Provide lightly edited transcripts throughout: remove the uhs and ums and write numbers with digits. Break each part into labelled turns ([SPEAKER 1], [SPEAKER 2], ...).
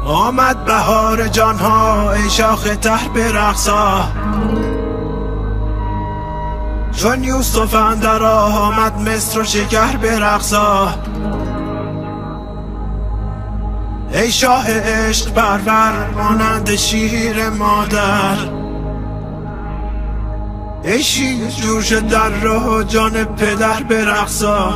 [SPEAKER 1] آمد بهار جانها ای شاخ تر برقصا، چون یوسف اندر آمد مصر و شکر برقصا. ای شاه عشق پرور مانند شیر مادر، ای شیر جوش در راه جان پدر برقصا.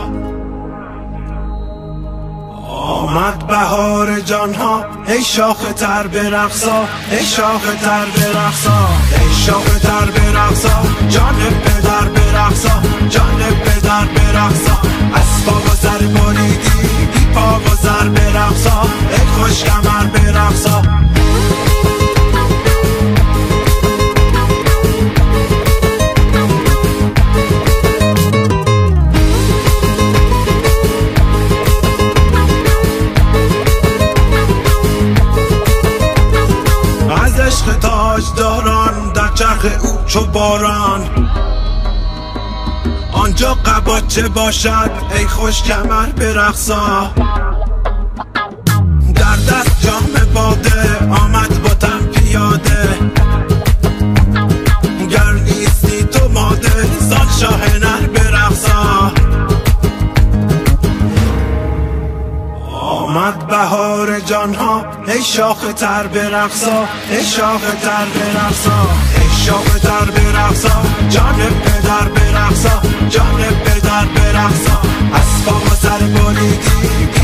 [SPEAKER 1] آمد بهار جانها ای شاخ تر برقصا، ای شاخ تر برقصا، ای شاخ تر برقصا، جان پدر برقصا، جان پدر برقصا. از پا و سر بریدی بی پا و سر برقصا، ای خوش کمر برقصا. عشق تاجداران در چرخ او چو باران، آنجا قباچه باشد ای خوش کمر برقصا. در دست جام باده آمد با تن پیاده، گر نیستی تو ماده زان شاه نر برقصا. آمد بهار جانها ای شاخ تر برقصا، ای شاخ تر برقصا، ای شاخ تر برقصا، جان پدر برقصا، جان پدر برقصا. از پا و سر بریدی